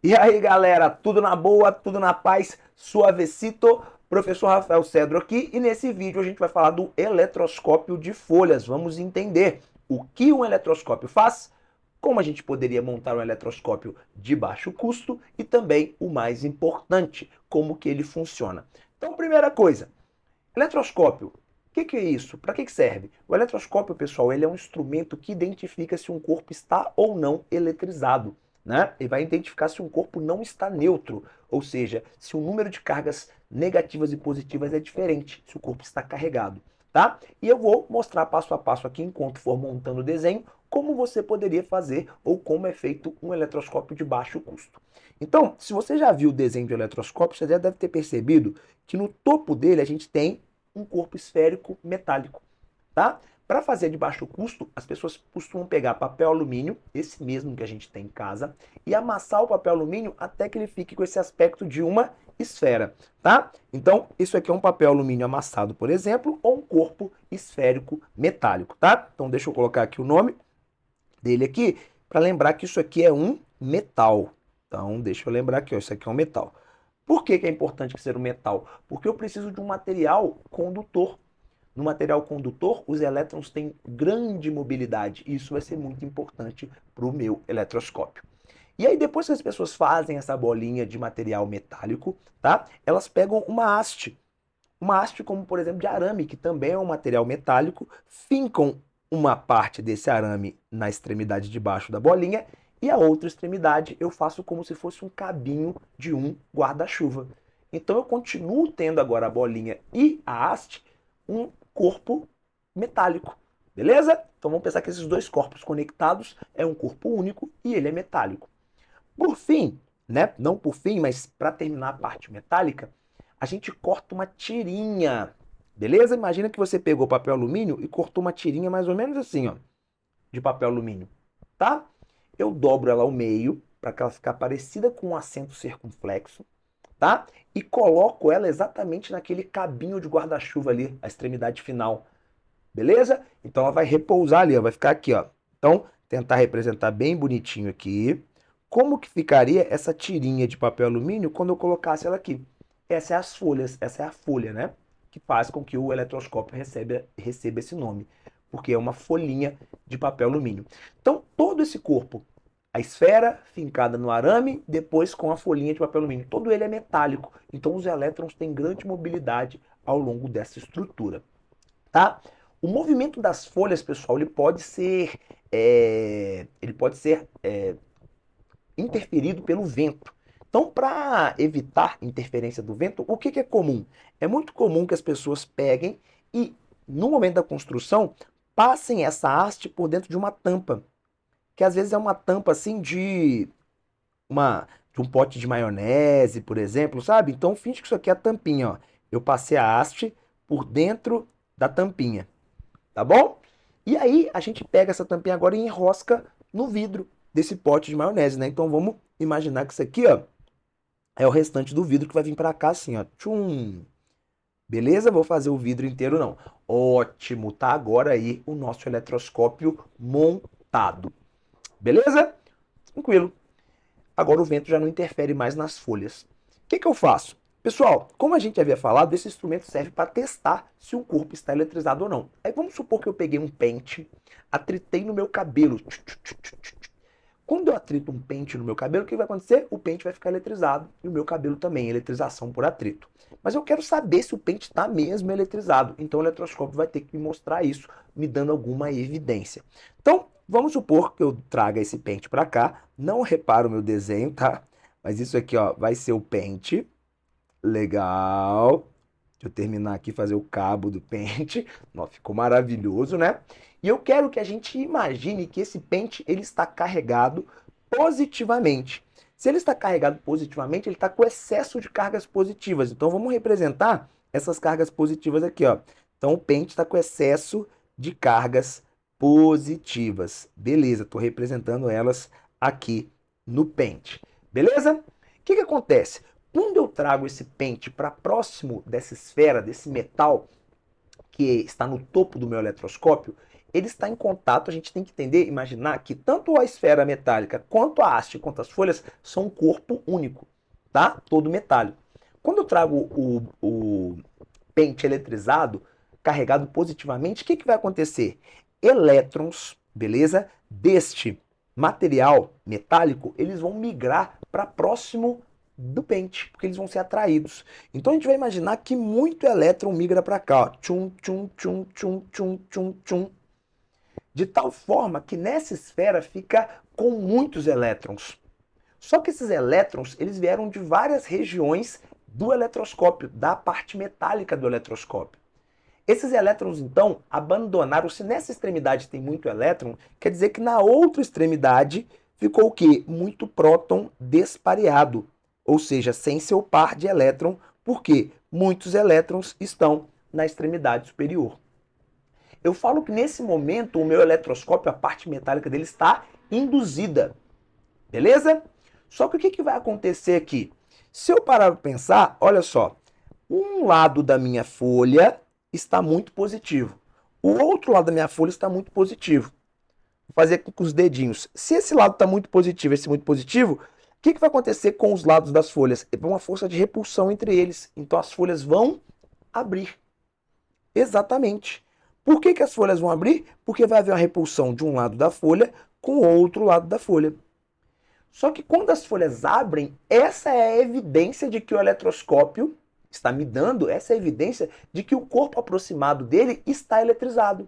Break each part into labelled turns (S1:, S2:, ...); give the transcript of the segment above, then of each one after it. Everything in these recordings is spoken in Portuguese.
S1: E aí, galera, tudo na boa, tudo na paz, suavecito? Professor Rafael Cedro aqui e nesse vídeo a gente vai falar do eletroscópio de folhas. Vamos entender o que um eletroscópio faz, como a gente poderia montar um eletroscópio de baixo custo e também, o mais importante, como que ele funciona. Então, primeira coisa, eletroscópio. O que é isso? Para que serve? O eletroscópio, pessoal, ele é um instrumento que identifica se um corpo está ou não eletrizado. Né? Ele vai identificar se um corpo não está neutro, ou seja, se o número de cargas negativas e positivas é diferente, se o corpo está carregado. Tá? E eu vou mostrar passo a passo aqui, enquanto for montando o desenho, como você poderia fazer ou como é feito um eletroscópio de baixo custo. Então, se você já viu o desenho de eletroscópio, você já deve ter percebido que no topo dele a gente tem um corpo esférico metálico, tá? Para fazer de baixo custo, as pessoas costumam pegar papel alumínio, esse mesmo que a gente tem em casa, e amassar o papel alumínio até que ele fique com esse aspecto de uma esfera, tá? Então, isso aqui é um papel alumínio amassado, por exemplo, ou um corpo esférico metálico, tá? Então, deixa eu colocar aqui o nome dele aqui, para lembrar que isso aqui é um metal. Então, deixa eu lembrar aqui, ó, isso aqui é um metal. Por que é importante ser um metal? Porque eu preciso de um material condutor. No material condutor, os elétrons têm grande mobilidade e isso vai ser muito importante para o meu eletroscópio. E aí, depois que as pessoas fazem essa bolinha de material metálico, tá? Elas pegam uma haste como, por exemplo, de arame, que também é um material metálico, fincam uma parte desse arame na extremidade de baixo da bolinha e a outra extremidade eu faço como se fosse um cabinho de um guarda-chuva. Então eu continuo tendo agora a bolinha e a haste um corpo metálico, beleza? Então vamos pensar que esses dois corpos conectados é um corpo único e ele é metálico. Por fim, né? Não por fim, mas para terminar a parte metálica, a gente corta uma tirinha, beleza? Imagina que você pegou papel alumínio e cortou uma tirinha mais ou menos assim, ó, de papel alumínio, tá? Eu dobro ela ao meio para que ela ficar parecida com um acento circunflexo, tá? E coloco ela exatamente naquele cabinho de guarda-chuva ali, a extremidade final, beleza? Então ela vai repousar ali, ó, vai ficar aqui, ó. Então, tentar representar bem bonitinho aqui. Como que ficaria essa tirinha de papel alumínio quando eu colocasse ela aqui? Essa é as folhas, essa é a folha, né? Que faz com que o eletroscópio receba esse nome, porque é uma folhinha de papel alumínio. Então, todo esse corpo, a esfera fincada no arame, depois com a folhinha de papel alumínio, todo ele é metálico. Então, os elétrons têm grande mobilidade ao longo dessa estrutura, tá? O movimento das folhas, pessoal, ele pode ser interferido pelo vento. Então, para evitar interferência do vento, o que é comum? É muito comum que as pessoas peguem e, no momento da construção, passem essa haste por dentro de uma tampa, que às vezes é uma tampa assim de um pote de maionese, por exemplo, sabe? Então, finge que isso aqui é a tampinha, ó. Eu passei a haste por dentro da tampinha, tá bom? E aí a gente pega essa tampinha agora e enrosca no vidro desse pote de maionese, né? Então vamos imaginar que isso aqui, ó, é o restante do vidro que vai vir para cá assim, ó. Tchum. Beleza? Vou fazer o vidro inteiro não. Ótimo, tá agora aí o nosso eletroscópio montado. Beleza? Tranquilo. Agora o vento já não interfere mais nas folhas. O que eu faço? Pessoal, como a gente havia falado, esse instrumento serve para testar se um corpo está eletrizado ou não. Aí vamos supor que eu peguei um pente, atritei no meu cabelo. Quando eu atrito um pente no meu cabelo, o que vai acontecer? O pente vai ficar eletrizado e o meu cabelo também, eletrização por atrito. Mas eu quero saber se o pente está mesmo eletrizado. Então o eletroscópio vai ter que me mostrar isso, me dando alguma evidência. Então, vamos supor que eu traga esse pente para cá. Não repara o meu desenho, tá? Mas isso aqui, ó, vai ser o pente. Legal. Deixa eu terminar aqui, fazer o cabo do pente. Nossa, ficou maravilhoso, né? E eu quero que a gente imagine que esse pente ele está carregado positivamente. Se ele está carregado positivamente, ele está com excesso de cargas positivas. Então vamos representar essas cargas positivas aqui, ó. Então o pente está com excesso de cargas positivas. Beleza, estou representando elas aqui no pente. Beleza? O que acontece? Quando eu trago esse pente para próximo dessa esfera, desse metal que está no topo do meu eletroscópio, ele está em contato, a gente tem que entender, imaginar que tanto a esfera metálica, quanto a haste, quanto as folhas, são um corpo único, tá? Todo metálico. Quando eu trago o pente eletrizado, carregado positivamente, o que vai acontecer? Elétrons, beleza? Deste material metálico, eles vão migrar para próximo do pente, porque eles vão ser atraídos. Então a gente vai imaginar que muito elétron migra para cá, ó. Tchum, tchum, tchum, tchum, tchum, tchum, tchum. De tal forma que nessa esfera fica com muitos elétrons. Só que esses elétrons, eles vieram de várias regiões do eletroscópio, da parte metálica do eletroscópio. Esses elétrons, então, abandonaram. Se nessa extremidade tem muito elétron, quer dizer que na outra extremidade ficou o quê? Muito próton despareado, ou seja, sem seu par de elétron, porque muitos elétrons estão na extremidade superior. Eu falo que nesse momento o meu eletroscópio, a parte metálica dele está induzida, beleza? Só que o que vai acontecer aqui? Se eu parar para pensar, olha só, um lado da minha folha está muito positivo. O outro lado da minha folha está muito positivo. Vou fazer com os dedinhos. Se esse lado está muito positivo, esse muito positivo, o que vai acontecer com os lados das folhas? É uma força de repulsão entre eles. Então as folhas vão abrir. Exatamente. Por que as folhas vão abrir? Porque vai haver uma repulsão de um lado da folha com o outro lado da folha. Só que quando as folhas abrem, essa é a evidência de que o eletroscópio está me dando, essa é a evidência de que o corpo aproximado dele está eletrizado.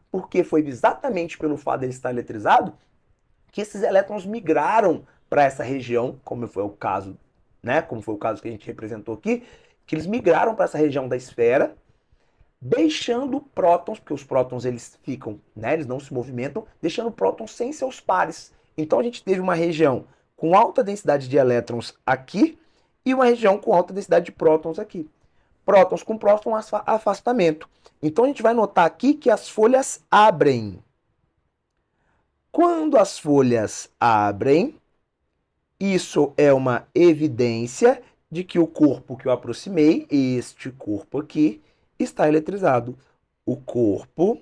S1: Porque foi exatamente pelo fato dele estar eletrizado que esses elétrons migraram para essa região, como foi o caso, né? Como foi o caso que a gente representou aqui, que eles migraram para essa região da esfera, deixando prótons, porque os prótons eles ficam, né? Eles não se movimentam, deixando prótons sem seus pares. Então a gente teve uma região com alta densidade de elétrons aqui e uma região com alta densidade de prótons aqui. Prótons com prótons, afastamento. Então a gente vai notar aqui que as folhas abrem. Quando as folhas abrem, isso é uma evidência de que o corpo que eu aproximei, este corpo aqui, está eletrizado. O corpo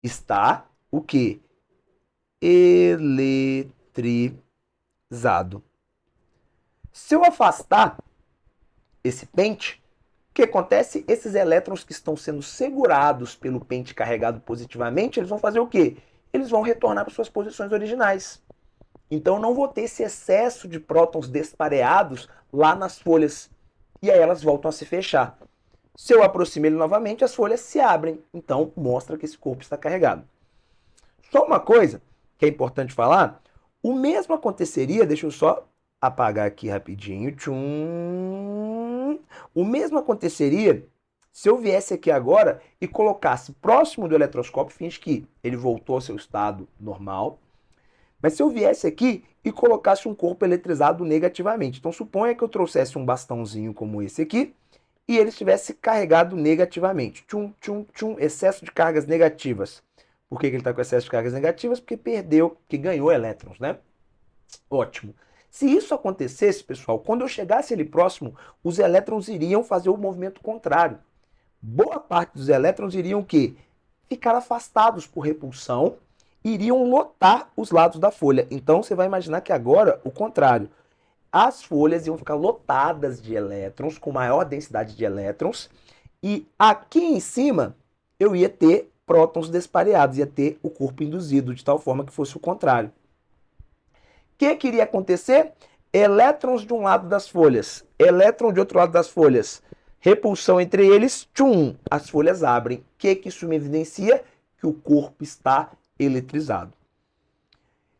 S1: está o quê? Eletrizado. Se eu afastar esse pente, o que acontece? Esses elétrons que estão sendo segurados pelo pente carregado positivamente, eles vão fazer o quê? Eles vão retornar para suas posições originais. Então eu não vou ter esse excesso de prótons despareados lá nas folhas. E aí elas voltam a se fechar. Se eu aproximo ele novamente, as folhas se abrem. Então mostra que esse corpo está carregado. Só uma coisa que é importante falar, o mesmo aconteceria, deixa eu só apagar aqui rapidinho. Tchum. O mesmo aconteceria se eu viesse aqui agora e colocasse próximo do eletroscópio, finge que ele voltou ao seu estado normal, mas se eu viesse aqui e colocasse um corpo eletrizado negativamente. Então suponha que eu trouxesse um bastãozinho como esse aqui e ele estivesse carregado negativamente. Tchum, tchum, tchum, excesso de cargas negativas. Por que ele está com excesso de cargas negativas? Porque perdeu, porque ganhou elétrons, né? Ótimo. Se isso acontecesse, pessoal, quando eu chegasse ali próximo, os elétrons iriam fazer o movimento contrário. Boa parte dos elétrons iriam o quê? Ficar afastados por repulsão, iriam lotar os lados da folha. Então você vai imaginar que agora o contrário. As folhas iam ficar lotadas de elétrons, com maior densidade de elétrons, e aqui em cima eu ia ter prótons despareados, ia ter o corpo induzido, de tal forma que fosse o contrário. O que iria acontecer? Elétrons de um lado das folhas, elétron de outro lado das folhas, repulsão entre eles, tchum, as folhas abrem. O que isso me evidencia? Que o corpo está eletrizado.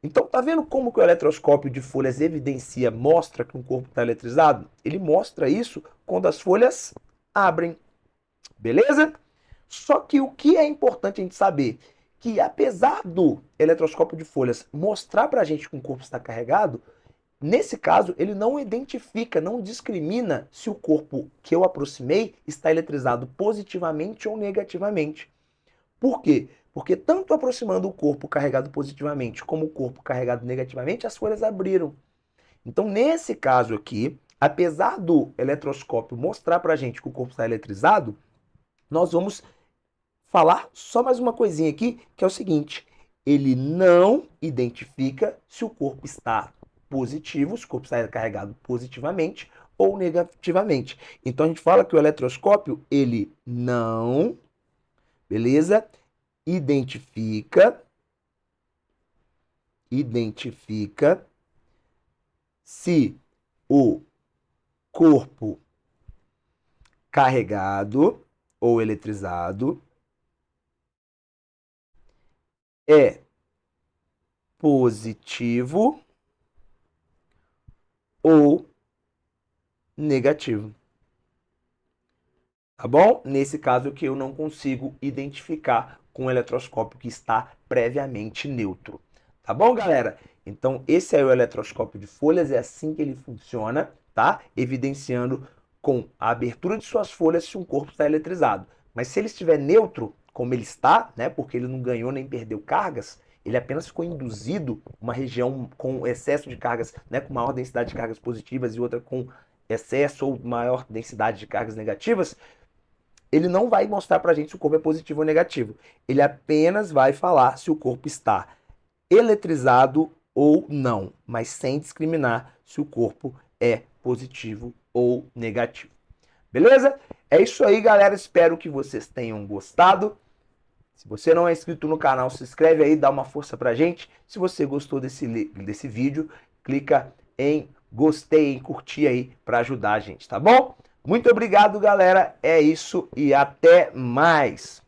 S1: Então, tá vendo como que o eletroscópio de folhas evidencia, mostra que um corpo está eletrizado? Ele mostra isso quando as folhas abrem, beleza? Só que o que é importante a gente saber? Que apesar do eletroscópio de folhas mostrar para a gente que um corpo está carregado, nesse caso ele não identifica, não discrimina se o corpo que eu aproximei está eletrizado positivamente ou negativamente. Por quê? Porque tanto aproximando o corpo carregado positivamente como o corpo carregado negativamente, as folhas abriram. Então, nesse caso aqui, apesar do eletroscópio mostrar para a gente que o corpo está eletrizado, nós vamos falar só mais uma coisinha aqui, que é o seguinte: ele não identifica se o corpo está positivo, se o corpo está carregado positivamente ou negativamente. Então a gente fala que o eletroscópio, ele não, beleza? Identifica se o corpo carregado ou eletrizado é positivo ou negativo. Tá bom? Nesse caso que eu não consigo identificar com o eletroscópio que está previamente neutro. Tá bom, galera? Então, esse é o eletroscópio de folhas, é assim que ele funciona, tá? Evidenciando com a abertura de suas folhas se um corpo está eletrizado. Mas se ele estiver neutro, como ele está, né, porque ele não ganhou nem perdeu cargas, ele apenas ficou induzido uma região com excesso de cargas, né, com maior densidade de cargas positivas e outra com excesso ou maior densidade de cargas negativas, ele não vai mostrar pra gente se o corpo é positivo ou negativo. Ele apenas vai falar se o corpo está eletrizado ou não, mas sem discriminar se o corpo é positivo ou negativo. Beleza? É isso aí, galera. Espero que vocês tenham gostado. Se você não é inscrito no canal, se inscreve aí, dá uma força pra gente. Se você gostou desse vídeo, clica em gostei, em curtir aí para ajudar a gente, tá bom? Muito obrigado, galera. É isso e até mais.